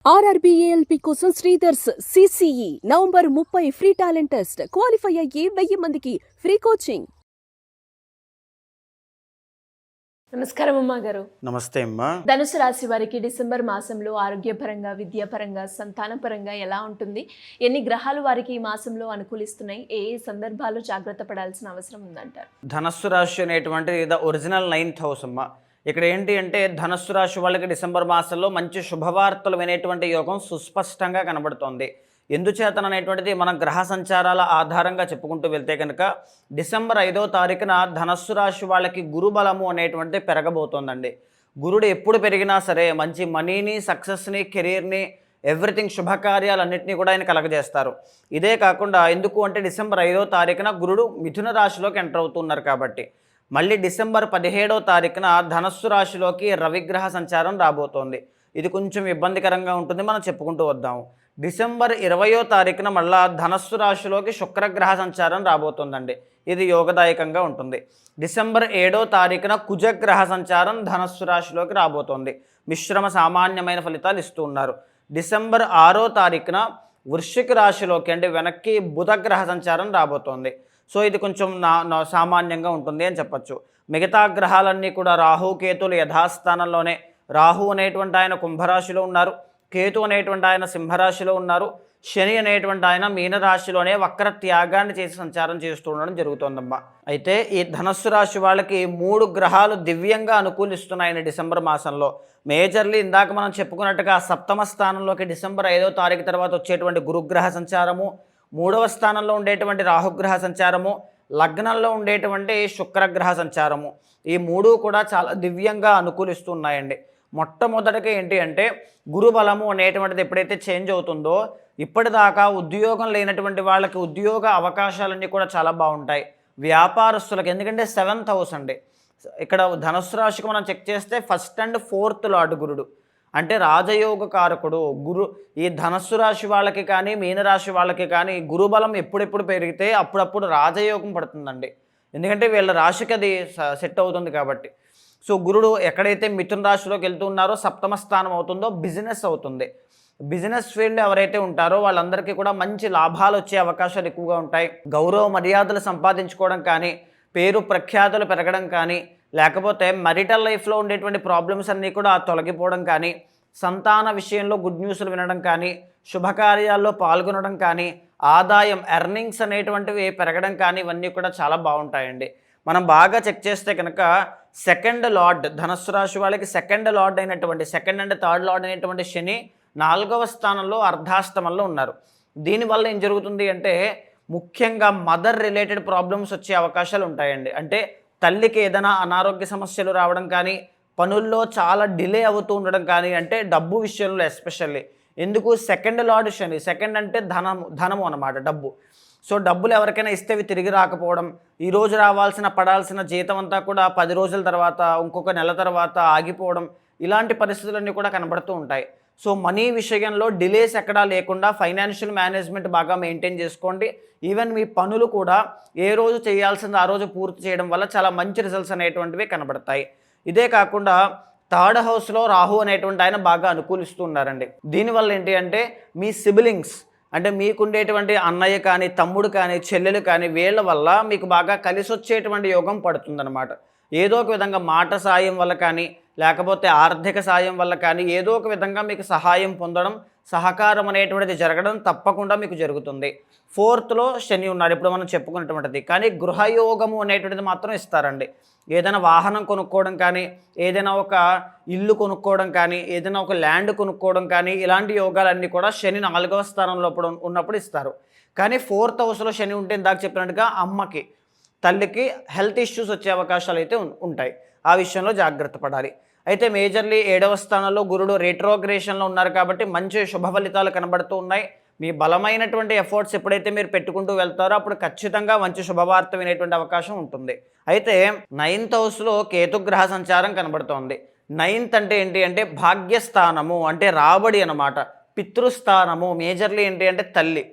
ఆర్ఆర్బీఏఎల్పీ కోసం Sridhar's CCE November 30 free talent test. Qualify అయ్యి 1000 మందికి ఫ్రీ కోచింగ్. నమస్కారం అమ్మా గారు. నమస్తే అమ్మా. ధనుసు రాశి వారికి డిసెంబర్ మాసంలో ఆరోగ్యపరంగా, విద్యాపరంగా, సంతానపరంగా ఎలా ఉంటుంది? ఎన్ని గ్రహాలు వారికి ఈ మాసంలో అనుకూలిస్తున్నాయి? ఏ ఏ సందర్భాల్లో జాగ్రత్త పడాల్సిన అవసరం ఉందంటారు? ధనస్సు రాశి అనేటువంటిది ద ఒరిజినల్ 9th హౌస్ అమ్మా. ఇక్కడ ఏంటి అంటే ధనస్సు రాశి వాళ్ళకి డిసెంబర్ మాసంలో మంచి శుభవార్తలు వినేటువంటి యోగం సుస్పష్టంగా కనబడుతోంది. ఎందుచేతననేటువంటిది మనం గ్రహ సంచారాల ఆధారంగా చెప్పుకుంటూ వెళ్తే కనుక డిసెంబర్ 5వ తారీఖున ధనస్సు రాశి వాళ్ళకి గురుబలము అనేటువంటిది పెరగబోతోందండి. గురుడు ఎప్పుడు పెరిగినా సరే మంచి మనీని, సక్సెస్ని, కెరీర్ని, ఎవ్రీథింగ్ శుభకార్యాలన్నింటినీ కూడా ఆయన కలగజేస్తారు. ఇదే కాకుండా ఎందుకు అంటే డిసెంబర్ 5వ తారీఖున గురుడు మిథున రాశిలోకి ఎంటర్ అవుతున్నారు కాబట్టి. మళ్ళీ డిసెంబర్ 17వ తారీఖున ధనస్సు రాశిలోకి రవిగ్రహ సంచారం రాబోతోంది. ఇది కొంచెం ఇబ్బందికరంగా ఉంటుంది, మనం చెప్పుకుంటూ వద్దాము. డిసెంబర్ 20వ తారీఖున మళ్ళా ధనస్సు రాశిలోకి శుక్రగ్రహ సంచారం రాబోతుందండి. ఇది యోగదాయకంగా ఉంటుంది. డిసెంబర్ 7వ తారీఖున కుజగ్రహ సంచారం ధనస్సు రాశిలోకి రాబోతోంది. మిశ్రమ సామాన్యమైన ఫలితాలు ఇస్తూ ఉన్నారు. డిసెంబర్ 6వ తారీఖున వృశ్చిక రాశిలోకి అంటే వెనక్కి బుధగ్రహ సంచారం రాబోతోంది. సో ఇది కొంచెం సామాన్యంగా ఉంటుంది అని చెప్పచ్చు. మిగతా గ్రహాలన్నీ కూడా రాహు కేతులు యథాస్థానంలోనే. రాహు అనేటువంటి ఆయన కుంభరాశిలో ఉన్నారు, కేతు అనేటువంటి ఆయన సింహరాశిలో ఉన్నారు, శని అనేటువంటి ఆయన మీనరాశిలోనే వక్ర త్యాగాన్ని చేసి సంచారం చేస్తూ ఉండడం జరుగుతోందమ్మా. అయితే ఈ ధనస్సు రాశి వాళ్ళకి 3 గ్రహాలు దివ్యంగా అనుకూలిస్తున్నాయని డిసెంబర్ మాసంలో. మేజర్లీ ఇందాక మనం చెప్పుకున్నట్టుగా సప్తమ స్థానంలోకి డిసెంబర్ 5వ తారీఖు తర్వాత వచ్చేటువంటి గురుగ్రహ సంచారము, 3వ స్థానంలో ఉండేటువంటి రాహుగ్రహ సంచారము, లగ్నంలో ఉండేటువంటి శుక్రగ్రహ సంచారము, ఈ 3 కూడా చాలా దివ్యంగా అనుకూలిస్తున్నాయండి. మొట్టమొదటిగా ఏంటి అంటే గురుబలము అనేటువంటిది ఎప్పుడైతే చేంజ్ అవుతుందో ఇప్పటిదాకా ఉద్యోగం లేనటువంటి వాళ్ళకి ఉద్యోగ అవకాశాలన్నీ కూడా చాలా బాగుంటాయి. వ్యాపారస్తులకు ఎందుకంటే 7th హౌస్ అండి. ఇక్కడ ధనుస్సు రాశికి మనం చెక్ చేస్తే 1st and 4th లార్డ్ గురుడు అంటే రాజయోగ కారకుడు గురు. ఈ ధనస్సు రాశి వాళ్ళకి కానీ మీనరాశి వాళ్ళకి కానీ గురుబలం ఎప్పుడెప్పుడు పెరిగితే అప్పుడప్పుడు రాజయోగం పడుతుందండి. ఎందుకంటే వీళ్ళ రాశికి అది సెట్ అవుతుంది కాబట్టి. సో గురుడు ఎక్కడైతే మిథున రాశిలోకి వెళ్తున్నారో సప్తమ స్థానం అవుతుందో బిజినెస్ అవుతుంది. బిజినెస్ ఫీల్డ్ ఎవరైతే ఉంటారో వాళ్ళందరికీ కూడా మంచి లాభాలు వచ్చే అవకాశాలు ఎక్కువగా ఉంటాయి. గౌరవ మర్యాదలు సంపాదించుకోవడం కానీ, పేరు ప్రఖ్యాతులు పెరగడం కానీ, లేకపోతే marital లైఫ్లో ఉండేటువంటి ప్రాబ్లమ్స్ అన్నీ కూడా తొలగిపోవడం కానీ, సంతాన విషయంలో గుడ్ న్యూస్లు వినడం కానీ, శుభకార్యాల్లో పాల్గొనడం కానీ, ఆదాయం ఎర్నింగ్స్ అనేటువంటివి పెరగడం కానీ ఇవన్నీ కూడా చాలా బాగుంటాయండి. మనం బాగా చెక్ చేస్తే కనుక 2nd లార్డ్ ధనస్సు రాశి వాళ్ళకి 2nd లార్డ్ అయినటువంటి 2nd and 3rd లార్డ్ అయినటువంటి శని 4వ స్థానంలో అర్ధాష్టమంలో ఉన్నారు. దీనివల్ల ఏం జరుగుతుంది అంటే ముఖ్యంగా మదర్ రిలేటెడ్ ప్రాబ్లమ్స్ వచ్చే అవకాశాలు ఉంటాయండి. అంటే తల్లికి ఏదైనా అనారోగ్య సమస్యలు రావడం కానీ, పనుల్లో చాలా డిలే అవుతూ ఉండడం కానీ, అంటే డబ్బు విషయంలో ఎస్పెషల్లీ. ఎందుకు 2nd లార్డ్ శని, 2nd అంటే ధనము అన్నమాట, డబ్బు. సో డబ్బులు ఎవరికైనా ఇస్తే అవి తిరిగి రాకపోవడం, ఈరోజు పడాల్సిన జీతం అంతా కూడా 10 రోజుల తర్వాత, ఇంకొక నెల తర్వాత ఆగిపోవడం, ఇలాంటి పరిస్థితులన్నీ కూడా కనబడుతూ ఉంటాయి. సో మనీ విషయంలో డిలేస్ ఎక్కడా లేకుండా ఫైనాన్షియల్ మేనేజ్మెంట్ బాగా మెయింటైన్ చేసుకోండి. ఈవెన్ మీ పనులు కూడా ఏ రోజు చేయాల్సిందో ఆ రోజు పూర్తి చేయడం వల్ల చాలా మంచి రిజల్ట్స్ అనేటువంటివి కనబడతాయి. ఇదే కాకుండా 3rd హౌస్లో రాహు అనేటువంటి ఆయన బాగా అనుకూలిస్తూ ఉన్నారండి. దీనివల్ల ఏంటి అంటే మీ సిబ్లింగ్స్ అంటే మీకుండేటువంటి అన్నయ్య కానీ, తమ్ముడు కానీ, చెల్లెలు కానీ వీళ్ళ వల్ల మీకు బాగా కలిసి వచ్చేటువంటి యోగం పడుతుందన్నమాట. ఏదో ఒక విధంగా మాట సాయం వల్ల కానీ, లేకపోతే ఆర్థిక సాయం వల్ల కానీ ఏదో ఒక విధంగా మీకు సహాయం పొందడం, సహకారం అనేటువంటిది జరగడం తప్పకుండా మీకు జరుగుతుంది. 4th శని ఉన్నారు ఇప్పుడు మనం చెప్పుకున్నటువంటిది. కానీ గృహయోగము అనేటువంటిది మాత్రం ఇస్తారండి. ఏదైనా వాహనం కొనుక్కోవడం కానీ, ఏదైనా ఒక ఇల్లు కొనుక్కోవడం కానీ, ఏదైనా ఒక ల్యాండ్ కొనుక్కోవడం కానీ, ఇలాంటి యోగాలన్నీ కూడా శని 4వ స్థానంలో ఉన్నప్పుడు ఇస్తారు. కానీ 4th హౌస్లో శని ఉంటే ఇందాక చెప్పినట్టుగా అమ్మకి, తల్లికి హెల్త్ ఇష్యూస్ వచ్చే అవకాశాలు అయితే ఉంటాయి. ఆ విషయంలో జాగ్రత్త పడాలి. అయితే మేజర్లీ 7వ స్థానంలో గురుడు రెట్రోగ్రేషన్లో ఉన్నారు కాబట్టి మంచి శుభ ఫలితాలు కనబడుతూ ఉన్నాయి. మీ బలమైనటువంటి ఎఫర్ట్స్ ఎప్పుడైతే మీరు పెట్టుకుంటూ వెళ్తారో అప్పుడు ఖచ్చితంగా మంచి శుభవార్త వినేటువంటి అవకాశం ఉంటుంది. అయితే 9th హౌస్లో కేతుగ్రహ సంచారం కనబడుతోంది. 9th అంటే ఏంటి అంటే భాగ్యస్థానము అంటే రాబడి అన్నమాట, పితృస్థానము. మేజర్లీ ఏంటి అంటే తల్లి,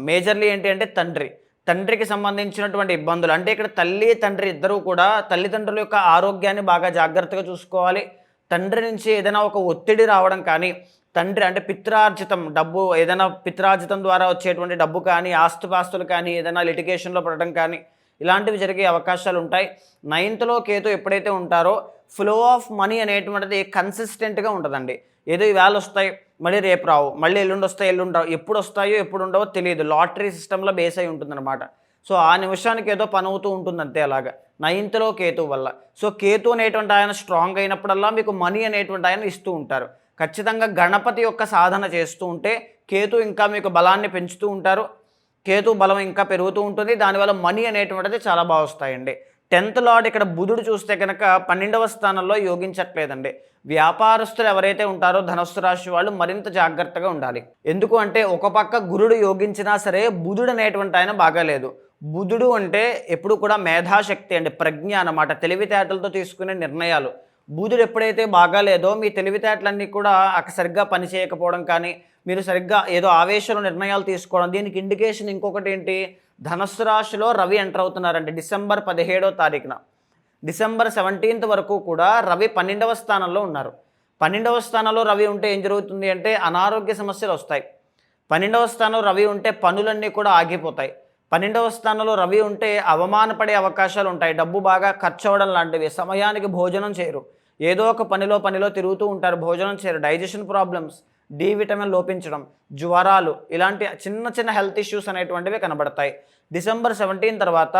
మేజర్లీ ఏంటి అంటే తండ్రి, తండ్రికి సంబంధించినటువంటి ఇబ్బందులు. అంటే ఇక్కడ తల్లి తండ్రి ఇద్దరూ కూడా తల్లిదండ్రుల యొక్క ఆరోగ్యాన్ని బాగా జాగ్రత్తగా చూసుకోవాలి. తండ్రి నుంచి ఏదైనా ఒక ఒత్తిడి రావడం కానీ, తండ్రి అంటే పిత్రార్జితం డబ్బు, ఏదైనా పిత్రార్జితం ద్వారా వచ్చేటువంటి డబ్బు కానీ, ఆస్తుపాస్తులు కానీ, ఏదైనా లిటిగేషన్లో పడడం కానీ ఇలాంటివి జరిగే అవకాశాలు ఉంటాయి. 9th కేతు ఎప్పుడైతే ఉంటారో ఫ్లో ఆఫ్ మనీ అనేటువంటిది కన్సిస్టెంట్గా ఉంటుందండి. ఏదో ఈవేళ వస్తాయి మళ్ళీ రేపు రావు, మళ్ళీ ఎల్లుండి వస్తాయి ఎల్లుండి రావు, ఎప్పుడు వస్తాయో ఎప్పుడు ఉండవో తెలియదు. లాటరీ సిస్టంలో బేస్ అయి ఉంటుందన్నమాట. సో ఆ నిమిషానికి ఏదో పని అవుతూ ఉంటుంది అంతే. అలాగా 9th కేతు వల్ల. సో కేతు అనేటువంటి ఆయన స్ట్రాంగ్ అయినప్పుడల్లా మీకు మనీ అనేటువంటి ఆయన ఇస్తూ ఉంటారు. ఖచ్చితంగా గణపతి యొక్క సాధన చేస్తూ ఉంటే కేతు ఇంకా మీకు బలాన్ని పెంచుతూ ఉంటారు. కేతు బలం ఇంకా పెరుగుతూ ఉంటుంది. దానివల్ల మనీ అనేటువంటిది చాలా బాగా వస్తాయండి. 10th లార్డ్ ఇక్కడ బుధుడు చూస్తే కనుక 12వ స్థానంలో యోగించట్లేదండి. వ్యాపారస్తులు ఎవరైతే ఉంటారో ధనస్సు రాశి వాళ్ళు మరింత జాగ్రత్తగా ఉండాలి. ఎందుకు అంటే ఒక పక్క గురుడు యోగించినా సరే బుధుడు అనేటువంటి ఆయన బాగాలేదు. బుధుడు అంటే ఎప్పుడు కూడా మేధాశక్తి అండి, ప్రజ్ఞ అన్నమాట, తెలివితేటలతో తీసుకునే నిర్ణయాలు. బుధుడు ఎప్పుడైతే బాగాలేదో మీ తెలివితేటలన్నీ కూడా సరిగ్గా పని చేయకపోవడం కానీ, మీరు సరిగ్గా ఏదో ఆవేశంలో నిర్ణయాలు తీసుకోవడం. దీనికి ఇండికేషన్ ఇంకొకటి ఏంటి, ధనస్సు రాశిలో రవి ఎంటర్ అవుతున్నారండి డిసెంబర్ 17వ తారీఖున. డిసెంబర్ 17th వరకు కూడా రవి 12వ స్థానంలో ఉన్నారు. 12వ స్థానంలో రవి ఉంటే ఏం జరుగుతుంది అంటే అనారోగ్య సమస్యలు వస్తాయి. 12వ స్థానంలో రవి ఉంటే పనులన్నీ కూడా ఆగిపోతాయి. 12వ స్థానంలో రవి ఉంటే అవమానపడే అవకాశాలు ఉంటాయి. డబ్బు బాగా ఖర్చు అవ్వడం లాంటివి. సమయానికి భోజనం చేయరు, ఏదో ఒక పనిలో తిరుగుతూ ఉంటారు, భోజనం చేయరు. డైజెషన్ ప్రాబ్లమ్స్, డి విటమిన్ లోపించడం, జ్వరాలు, ఇలాంటి చిన్న చిన్న హెల్త్ ఇష్యూస్ అనేటువంటివి కనబడతాయి. డిసెంబర్ 17 తర్వాత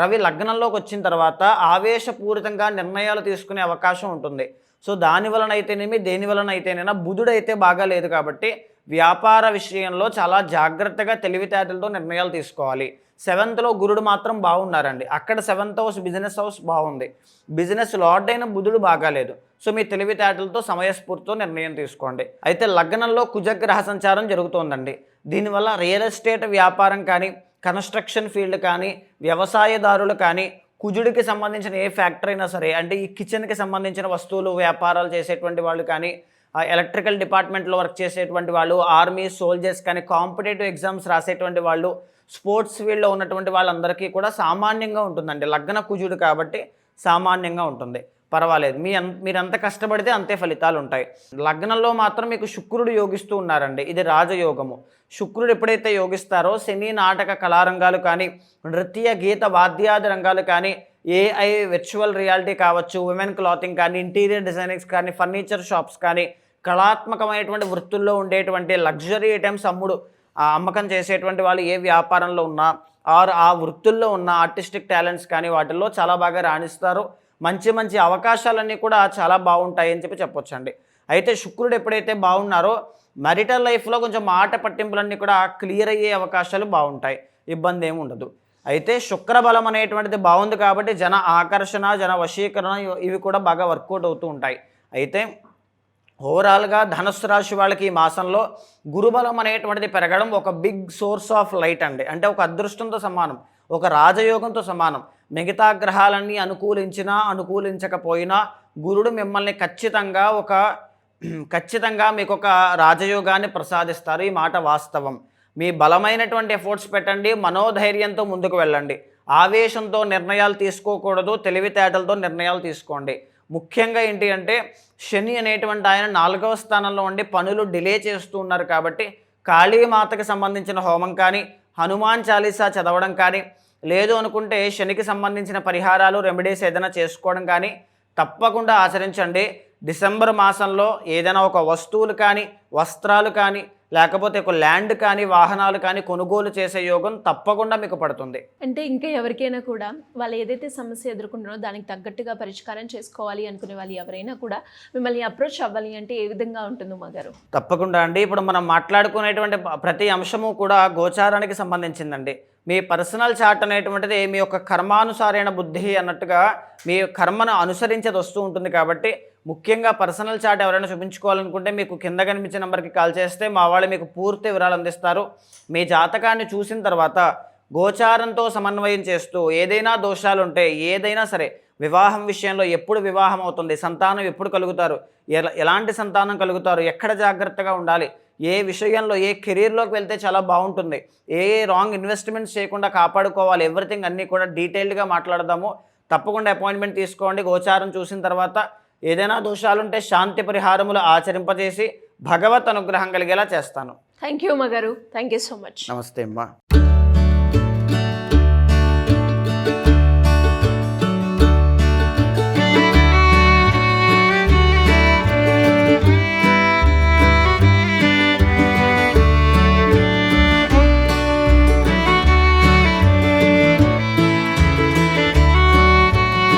రవి లగ్నంలోకి వచ్చిన తర్వాత ఆవేశపూరితంగా నిర్ణయాలు తీసుకునే అవకాశం ఉంటుంది. సో దాని వలన అయితేనేమి దేని వలన అయితేనైనా బుధుడు అయితే బాగా లేదు కాబట్టి వ్యాపార విషయంలో చాలా జాగ్రత్తగా తెలివితేటలతో నిర్ణయాలు తీసుకోవాలి. 7th గురుడు మాత్రం బాగున్నారండి. అక్కడ 7th హౌస్ బిజినెస్ హౌస్ బాగుంది. బిజినెస్ లార్డ్ అయిన బుధుడు బాగాలేదు. సో మీ తెలివితేటలతో సమయస్ఫూర్తితో నిర్ణయం తీసుకోండి. అయితే లగ్నంలో కుజగ్రహ సంచారం జరుగుతోందండి. దీనివల్ల రియల్ ఎస్టేట్ వ్యాపారం కానీ, కన్స్ట్రక్షన్ ఫీల్డ్ కానీ, వ్యవసాయదారులు కానీ, కుజుడికి సంబంధించిన ఏ ఫ్యాక్టరీ అయినా సరే, అంటే ఈ కిచెన్కి సంబంధించిన వస్తువులు వ్యాపారాలు చేసేటువంటి వాళ్ళు కానీ, ఎలక్ట్రికల్ డిపార్ట్మెంట్లో వర్క్ చేసేటువంటి వాళ్ళు, ఆర్మీ సోల్జర్స్ కానీ, కాంపిటేటివ్ ఎగ్జామ్స్ రాసేటువంటి వాళ్ళు, స్పోర్ట్స్ ఫీల్డ్లో ఉన్నటువంటి వాళ్ళందరికీ కూడా సామాన్యంగా ఉంటుందండి. లగ్న కుజుడు కాబట్టి సామాన్యంగా ఉంటుంది, పర్వాలేదు. మీరెంత కష్టపడితే అంతే ఫలితాలు ఉంటాయి. లగ్నంలో మాత్రం మీకు శుక్రుడు యోగిస్తూ ఉన్నారండి. ఇది రాజయోగము. శుక్రుడు ఎప్పుడైతే యోగిస్తారో సినీ నాటక కళారంగాలు కానీ, నృత్య గీత వాద్యాది రంగాలు కానీ, ఏఐ వర్చువల్ రియాలిటీ కావచ్చు, విమెన్ క్లాతింగ్ కానీ, ఇంటీరియర్ డిజైనింగ్స్ కానీ, ఫర్నిచర్ షాప్స్ కానీ, కళాత్మకమైనటువంటి వృత్తుల్లో ఉండేటువంటి లగ్జరీ ఐటమ్స్ అమ్మకం చేసేటువంటి వాళ్ళు ఏ వ్యాపారంలో ఉన్నా ఆర్ ఆ వృత్తుల్లో ఉన్న ఆర్టిస్టిక్ టాలెంట్స్ కానీ వాటిల్లో చాలా బాగా రాణిస్తారు. మంచి మంచి అవకాశాలన్నీ కూడా చాలా బాగుంటాయి అని చెప్పొచ్చండి. అయితే శుక్రుడు ఎప్పుడైతే బాగున్నారో మ్యారిటల్ లైఫ్లో కొంచెం మాట పట్టింపులన్నీ కూడా క్లియర్ అయ్యే అవకాశాలు బాగుంటాయి, ఇబ్బంది ఏమి ఉండదు. అయితే శుక్రబలం అనేటువంటిది బాగుంది కాబట్టి జన ఆకర్షణ, జన వశీకరణ ఇవి కూడా బాగా వర్కౌట్ అవుతూ ఉంటాయి. అయితే ఓవరాల్గా ధనుస్సు రాశి వాళ్ళకి ఈ మాసంలో గురుబలం అనేటువంటిది పెరగడం ఒక బిగ్ సోర్స్ ఆఫ్ లైట్ అండి. అంటే ఒక అదృష్టంతో సమానం, ఒక రాజయోగంతో సమానం. మిగతా గ్రహాలన్నీ అనుకూలించినా అనుకూలించకపోయినా గురుడు మిమ్మల్ని ఖచ్చితంగా మీకు ఒక రాజయోగాన్ని ప్రసాదిస్తారు. ఈ మాట వాస్తవం. మీ బలమైనటువంటి ఎఫర్ట్స్ పెట్టండి, మనోధైర్యంతో ముందుకు వెళ్ళండి. ఆవేశంతో నిర్ణయాలు తీసుకోకూడదు, తెలివితేటలతో నిర్ణయాలు తీసుకోండి. ముఖ్యంగా ఏంటి అంటే శని అనేటువంటి ఆయన 4వ స్థానంలో ఉండి పనులు డిలే చేస్తూ ఉన్నారు కాబట్టి కాళీమాతకి సంబంధించిన హోమం కానీ, హనుమాన్ చాలీసా చదవడం కానీ, లేదు అనుకుంటే శనికి సంబంధించిన పరిహారాలు రెమెడీస్ ఏదైనా చేసుకోవడం కానీ తప్పకుండా ఆచరించండి. డిసెంబర్ మాసంలో ఏదైనా ఒక వస్తువులు కానీ, వస్త్రాలు కానీ, లేకపోతే ఒక ల్యాండ్ కానీ, వాహనాలు కానీ కొనుగోలు చేసే యోగం తప్పకుండా మీకు పడుతుంది. అంటే ఇంకా ఎవరికైనా కూడా వాళ్ళు ఏదైతే సమస్య ఎదుర్కొంటారో దానికి తగ్గట్టుగా పరిష్కారం చేసుకోవాలి అనుకునే వాళ్ళు ఎవరైనా కూడా మిమ్మల్ని అప్రోచ్ అవ్వాలి అంటే ఏ విధంగా ఉంటుంది మాగారు? తప్పకుండా అండి. ఇప్పుడు మనం మాట్లాడుకునేటువంటి ప్రతి అంశము కూడా గోచారానికి సంబంధించిందండి. మీ పర్సనల్ చార్ట్ అనేటువంటిది మీ యొక్క కర్మానుసారైన బుద్ధి అన్నట్టుగా మీ కర్మను అనుసరించేది వస్తూ ఉంటుంది. కాబట్టి ముఖ్యంగా పర్సనల్ చార్ట్ ఎవరైనా చూపించుకోవాలనుకుంటే మీకు కింద కనిపించే నెంబర్కి కాల్ చేస్తే మా వాళ్ళు మీకు పూర్తి వివరాలు అందిస్తారు. మీ జాతకాన్ని చూసిన తర్వాత గోచారంతో సమన్వయం చేస్తూ ఏదైనా దోషాలు ఉంటే ఏదైనా సరే, వివాహం విషయంలో ఎప్పుడు వివాహం అవుతుంది, సంతానం ఎప్పుడు కలుగుతారు, ఎలాంటి సంతానం కలుగుతారు, ఎక్కడ జాగ్రత్తగా ఉండాలి, ఏ విషయంలో ఏ కెరీర్లోకి వెళ్తే చాలా బాగుంటుంది, ఏ రాంగ్ ఇన్వెస్ట్మెంట్స్ చేయకుండా కాపాడుకోవాలి, ఎవ్రీథింగ్ అన్నీ కూడా డీటెయిల్డ్గా మాట్లాడదాము. తప్పకుండా అపాయింట్మెంట్ తీసుకోండి. గోచారం చూసిన తర్వాత ఏదైనా దోషాలుంటే శాంతి పరిహారములు ఆచరింపజేసి భగవత్ అనుగ్రహం కలిగేలా చేస్తాను. థ్యాంక్ యూ అమ్మగారు, థ్యాంక్ యూ సో మచ్. నమస్తే అమ్మా.